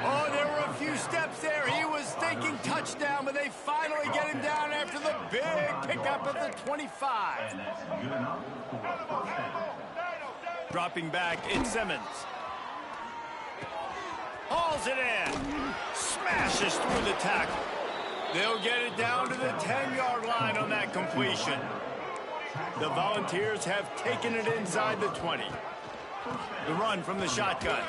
Oh, there were a few steps there. He was thinking touchdown, but they finally get him down after the big pickup at the 25. Dropping back, it's Simmons. Hauls it in. Smashes through the tackle. They'll get it down to the 10-yard line on that completion. The Volunteers have taken it inside the 20. The run from the shotgun.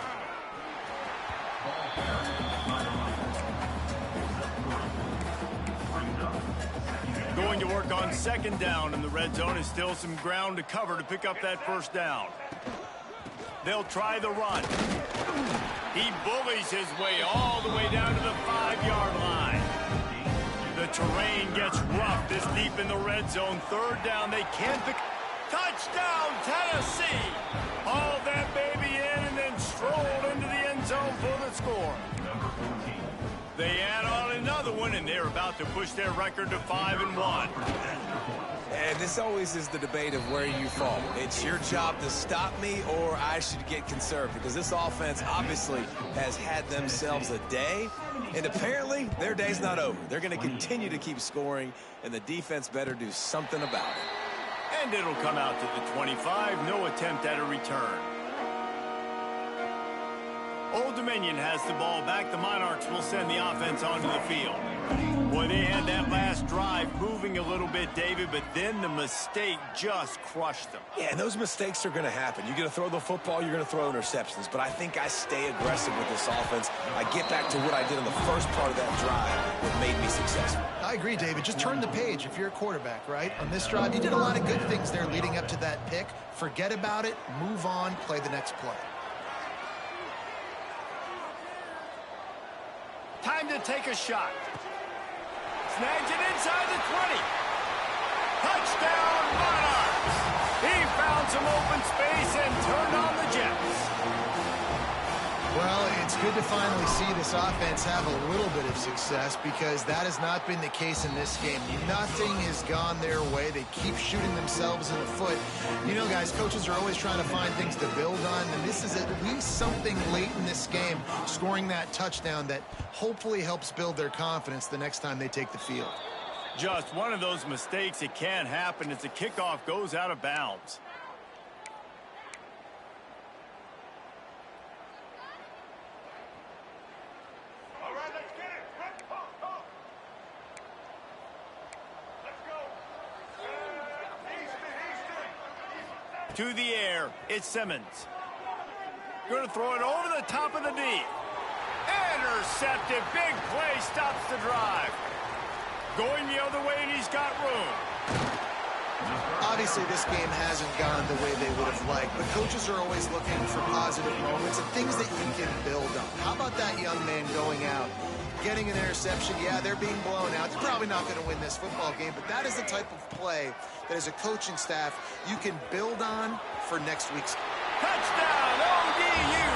Going to work on second down in the red zone. Is still some ground to cover to pick up that first down. They'll try the run. He bullies his way all the way down to the 5-yard line. The terrain gets rough this deep in the red zone. Third down, they can't pick. Touchdown, Tennessee! Hauled that baby in and then strolled into the end zone for the score. They add on another one, and they're about to push their record to 5-1. And this always is the debate of where you fall. It's your job to stop me, or I should get conserved, because this offense obviously has had themselves a day, and apparently their day's not over. They're going to continue to keep scoring, and the defense better do something about it. And it'll come out to the 25. No attempt at a return. Old Dominion has the ball back. The Monarchs will send the offense onto the field. Boy, they had that last drive moving a little bit, David, but then the mistake just crushed them. Yeah, and those mistakes are going to happen. You're going to throw the football, you're going to throw interceptions. But I think I stay aggressive with this offense. I get back to what I did in the first part of that drive, what made me successful. I agree, David. Just turn the page if you're a quarterback, right? On this drive, you did a lot of good things there leading up to that pick. Forget about it, move on, play the next play. Time to take a shot. Snags it inside the 20. Touchdown, Monarchs! He found some open space and turned on the Jets. Well, it's good to finally see this offense have a little bit of success because that has not been the case in this game. Nothing has gone their way. They keep shooting themselves in the foot. You know, guys, coaches are always trying to find things to build on, and this is at least something late in this game, scoring that touchdown that hopefully helps build their confidence the next time they take the field. Just one of those mistakes. It can happen as the kickoff goes out of bounds. To the air, it's Simmons. Going to throw it over the top of the knee. Intercepted, big play, stops the drive. Going the other way, and he's got room. Obviously, this game hasn't gone the way they would have liked, but coaches are always looking for positive moments and things that you can build on. How about that young man going out, getting an interception? Yeah, they're being blown out. They're probably not going to win this football game, but that is the type of play that as a coaching staff you can build on for next week's. Touchdown, ODU!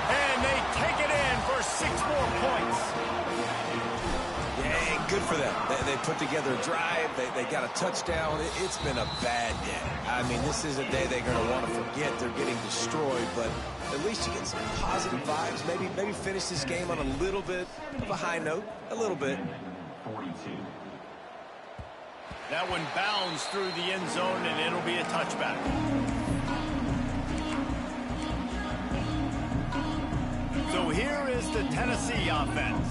And they take it in for 6 more points. Yeah, good for them. They put together a drive. They got a touchdown. It's been a bad day. I mean, this is a day they're going to want to forget. They're getting destroyed, but at least you get some positive vibes. Maybe finish this game on a little bit of a high note. A little bit. 42. That one bounds through the end zone, and it'll be a touchback. So here is the Tennessee offense.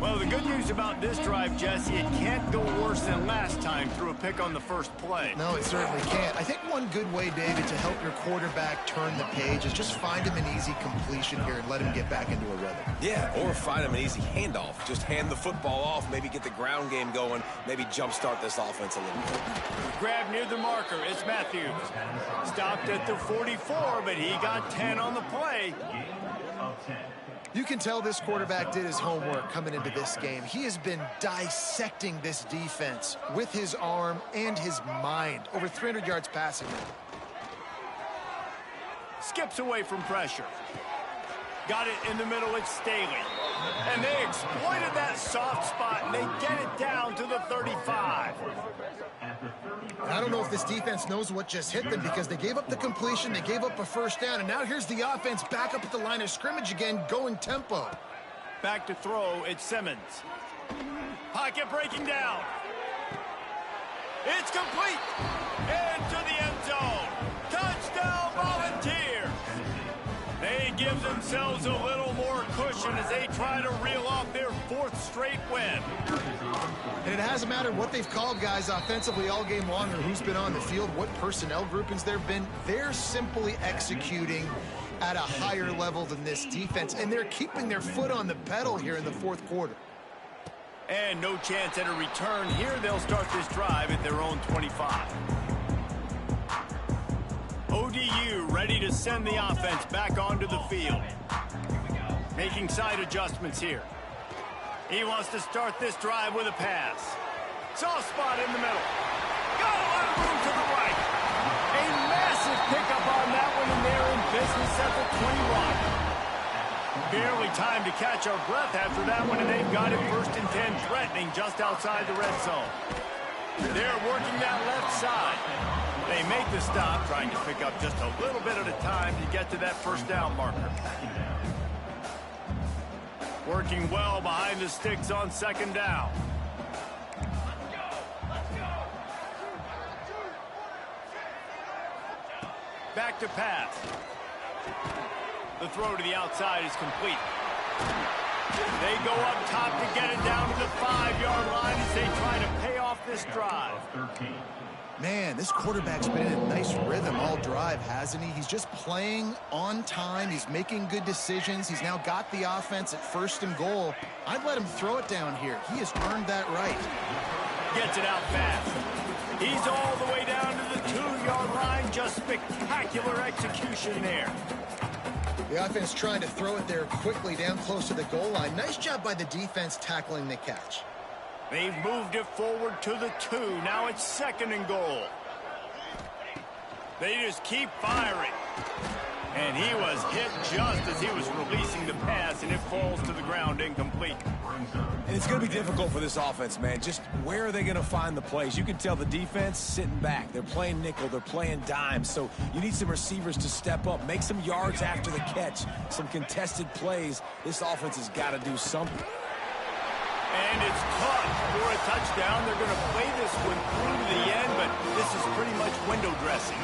Well, the good news about this drive, Jesse, it can't go worse than last time through a pick on the first play. No, it certainly can't. I think one good way, David, to help your quarterback turn the page is just find him an easy completion here and let him get back into a rhythm. Yeah, or find him an easy handoff. Just hand the football off, maybe get the ground game going, maybe jumpstart this offense a little bit. Grab near the marker. It's Matthews. Stopped at the 44, but he got 10 on the play. You can tell this quarterback did his homework coming into this game. He has been dissecting this defense with his arm and his mind. Over 300 yards passing. Skips away from pressure. Got it in the middle, it's Staley. And they exploited that soft spot, and they get it down to the 35. I don't know if this defense knows what just hit them because they gave up the completion, they gave up a first down, and now here's the offense back up at the line of scrimmage again, going tempo. Back to throw, it's Simmons. Pocket breaking down. It's complete. Into the end zone. Touchdown, Volunteers. They give themselves a little more cushion as they try to reel off their 4th straight win. And it hasn't mattered what they've called guys offensively all game long or who's been on the field, what personnel groupings there have been. They're simply executing at a higher level than this defense, and they're keeping their foot on the pedal here in the 4th quarter. And no chance at a return here. They'll start this drive at their own 25. ODU ready to send the offense back onto the field. Making side adjustments here. He wants to start this drive with a pass. Soft spot in the middle. Got a lot of room to the right. A massive pickup on that one, and they're in business at the 21. Barely time to catch our breath after that one, and they've got it 1st and 10, threatening just outside the red zone. They're working that left side. They make the stop, trying to pick up just a little bit at a time to get to that first down marker. Working well behind the sticks on 2nd down. Back to pass. The throw to the outside is complete. They go up top to get it down to the 5-yard line as they try to pay off this drive. Man, this quarterback's been in a nice rhythm all drive, hasn't he? He's just playing on time. He's making good decisions. He's now got the offense at 1st and goal. I'd let him throw it down here. He has earned that right. Gets it out fast. He's all the way down to the 2-yard line. Just spectacular execution there. The offense trying to throw it there quickly down close to the goal line. Nice job by the defense tackling the catch. They've moved it forward to the 2. Now it's 2nd and goal. They just keep firing. And he was hit just as he was releasing the pass, and it falls to the ground incomplete. And it's going to be difficult for this offense, man. Just where are they going to find the plays? You can tell the defense sitting back. They're playing nickel. They're playing dime. So you need some receivers to step up, make some yards after the catch, some contested plays. This offense has got to do something. And it's caught for a touchdown. They're going to play this one through to the end, but this is pretty much window dressing.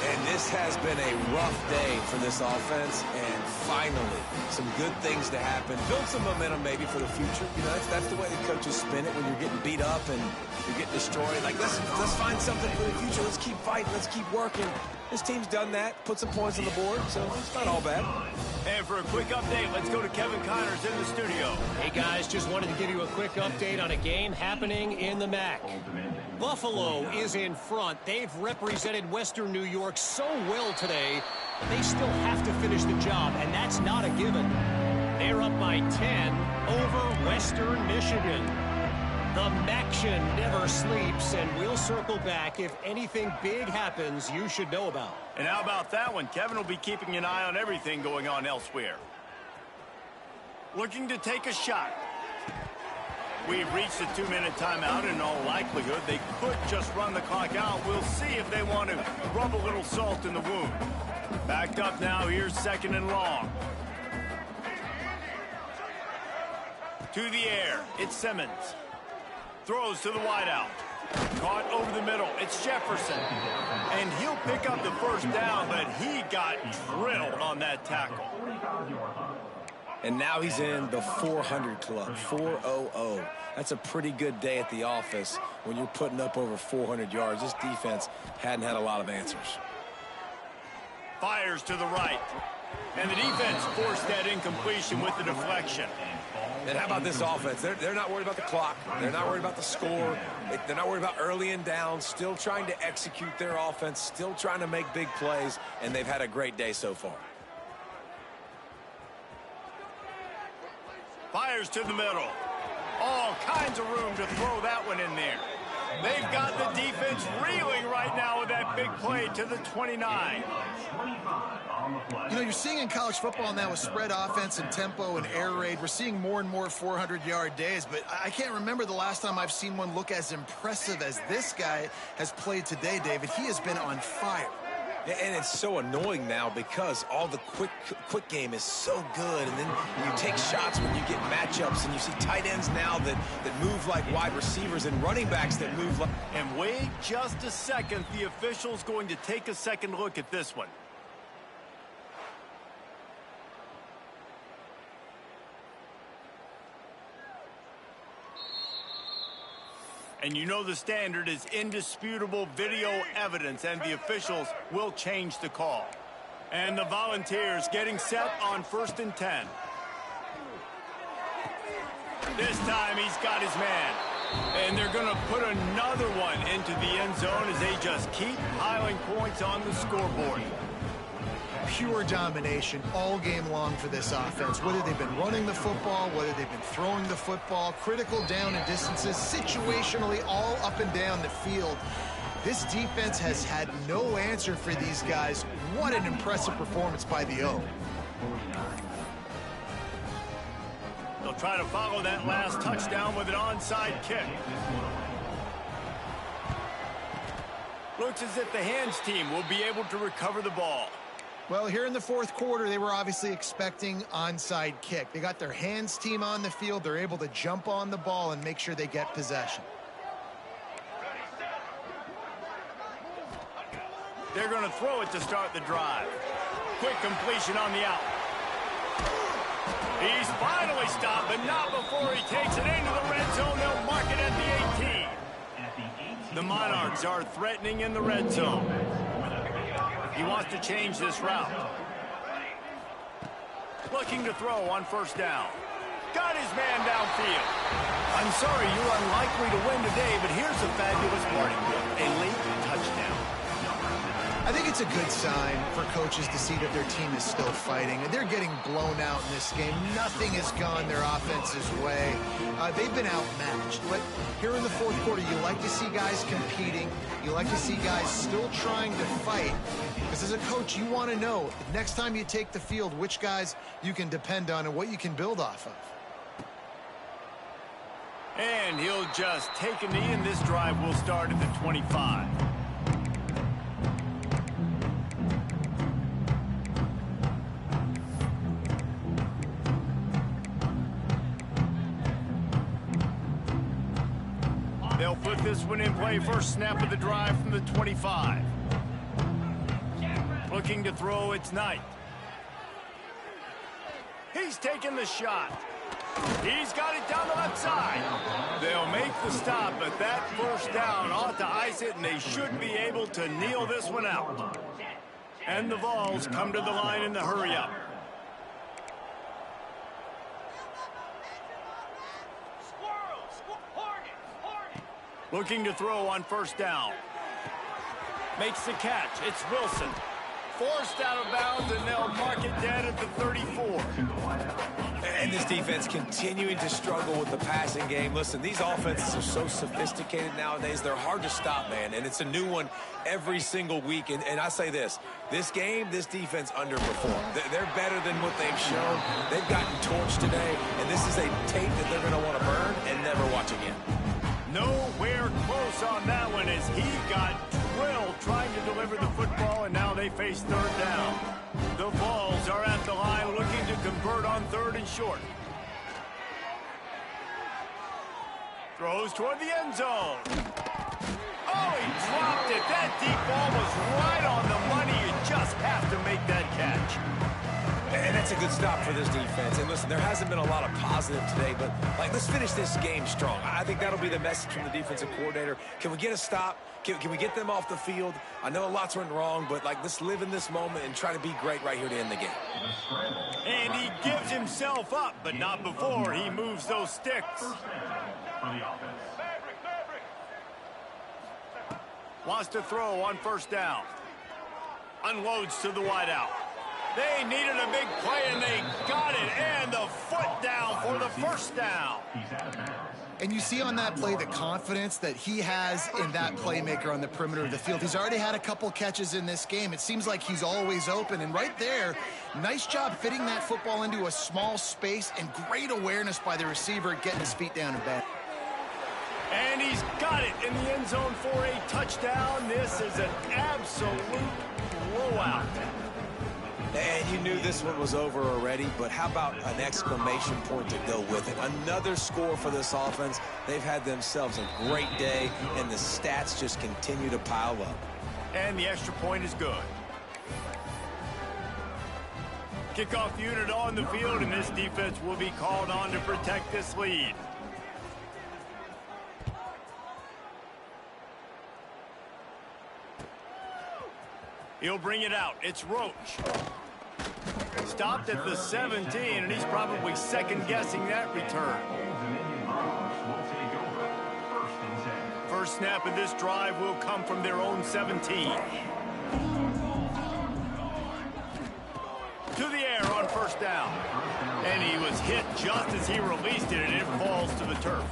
And this has been a rough day for this offense, and finally, some good things to happen. Build some momentum maybe for the future. You know, that's the way the coaches spin it when you're getting beat up and you're getting destroyed. Like, let's find something for the future. Let's keep fighting. Let's keep working. This team's done that, put some points on the board, so it's not all bad. And for a quick update, let's go to Kevin Connors in the studio. Hey, guys, just wanted to give you a quick update on a game happening in the MAC. Buffalo is in front. They've represented Western New York so well today, but they still have to finish the job, and that's not a given. They're up by 10 over Western Michigan. The Maction never sleeps, and we'll circle back if anything big happens you should know about. And how about that one? Kevin will be keeping an eye on everything going on elsewhere. Looking to take a shot. We've reached a 2-minute timeout, and in all likelihood, they could just run the clock out. We'll see if they want to rub a little salt in the wound. Backed up now, here's 2nd and long. To the air, it's Simmons. Throws to the wideout. Caught over the middle. It's Jefferson. And he'll pick up the 1st down, but he got drilled on that tackle. And now he's in the 400 club, 400. That's a pretty good day at the office when you're putting up over 400 yards. This defense hadn't had a lot of answers. Fires to the right. And the defense forced that incompletion with the deflection. And how about this offense? They're not worried about the clock. They're not worried about the score. They're not worried about early and down. Still trying to execute their offense. Still trying to make big plays. And they've had a great day so far. Fires to the middle. All kinds of room to throw that one in there. They've got the defense reeling right now with that big play to the 29. You know, you're seeing in college football now with spread offense and tempo and air raid, we're seeing more and more 400-yard days, but I can't remember the last time I've seen one look as impressive as this guy has played today, David. He has been on fire. And it's so annoying now because all the quick game is so good, and then you take shots when you get matchups, and you see tight ends now that move like wide receivers and running backs that move like... And wait just a second. The official's going to take a second look at this one. And you know the standard is indisputable video evidence, and the officials will change the call. And the Volunteers getting set on 1st and 10. This time he's got his man. And they're going to put another one into the end zone as they just keep piling points on the scoreboard. Pure domination all game long for this offense. Whether they've been running the football, whether they've been throwing the football, critical down and distances, situationally all up and down the field. This defense has had no answer for these guys. What an impressive performance by the O. They'll try to follow that last touchdown with an onside kick. Looks as if the hands team will be able to recover the ball. Well, here in the 4th quarter, they were obviously expecting onside kick. They got their hands team on the field. They're able to jump on the ball and make sure they get possession. They're going to throw it to start the drive. quick completion on the out. He's finally stopped, but not before he takes it into the red zone. They'll mark it at the 18. The Monarchs are threatening in the red zone. He wants to change this route. Looking to throw on first down. Got his man downfield. I'm sorry you're unlikely to win today, but here's a fabulous parting gift. A late touchdown. I think it's a good sign for coaches to see that their team is still fighting. They're getting blown out in this game. Nothing has gone their offense's way. They've been outmatched. But here in the fourth quarter, you like to see guys competing. You like to see guys still trying to fight. Because as a coach, you want to know, next time you take the field, which guys you can depend on and what you can build off of. And he'll just take a knee, and this drive will start at the 25. They'll put this one in play. First snap of the drive from the 25. Looking to throw, it's Knight. He's taking the shot. He's got it down the left side. They'll make the stop, but that first down ought to ice it, and they should be able to kneel this one out. And the Vols come to the line in the hurry-up. Looking to throw on first down. Makes the catch. It's Wilson. Forced out of bounds, and they'll mark it dead at the 34. And this defense continuing to struggle with the passing game. Listen, these offenses are so sophisticated nowadays. They're hard to stop, man. And it's a new one every single week. And I say this game, this defense underperformed. They're better than what they've shown. They've gotten torched today. And this is a tape that they're going to want to burn and never watch again. Nowhere close on that one as he got drilled trying to deliver the football, and now they face third down. The Vols are at the line looking to convert on third and short. Throws toward the end zone. Oh, he dropped it. That deep ball was right on the money. You just have to make that catch. And that's a good stop for this defense. And listen, there hasn't been a lot of positive today, but let's finish this game strong. I think that'll be the message from the defensive coordinator. Can we get a stop? Can we get them off the field? I know a lot's went wrong, but let's live in this moment and try to be great right here to end the game. And he gives himself up, but not before he moves those sticks. Wants to throw on first down. Unloads to the wideout. They needed a big play, and they got it. And the foot down for the first down. And you see on that play the confidence that he has in that playmaker on the perimeter of the field. He's already had a couple catches in this game. It seems like he's always open. And right there, nice job fitting that football into a small space, and great awareness by the receiver getting his feet down and back. And he's got it in the end zone for a touchdown. This is an absolute blowout. And you knew this one was over already, but how about an exclamation point to go with it? Another score for this offense. They've had themselves a great day, and the stats just continue to pile up. And the extra point is good. Kickoff unit on the field, and this defense will be called on to protect this lead. He'll bring it out. It's Roach. Stopped at the 17, and he's probably second-guessing that return. First snap of this drive will come from their own 17. To the air on first down. And he was hit just as he released it, and it falls to the turf.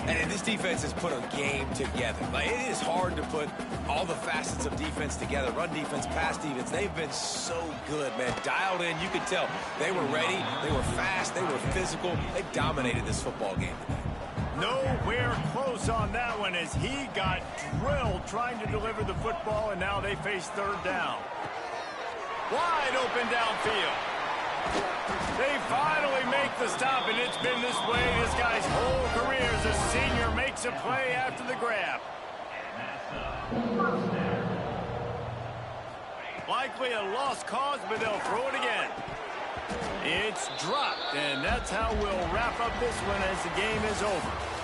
And this defense has put a game together. It is hard to put all the facets of defense together. Run defense, pass defense. They've been so good, man. Dialed in. You could tell they were ready. They were fast. They were physical. They dominated this football game today. Nowhere close on that one as he got drilled trying to deliver the football, and now they face third down. Wide open downfield. They finally make the stop, and it's been this way this guy's whole career as a senior. Makes a play after the grab. Likely a lost cause, but they'll throw it again. It's dropped, and that's how we'll wrap up this one as the game is over.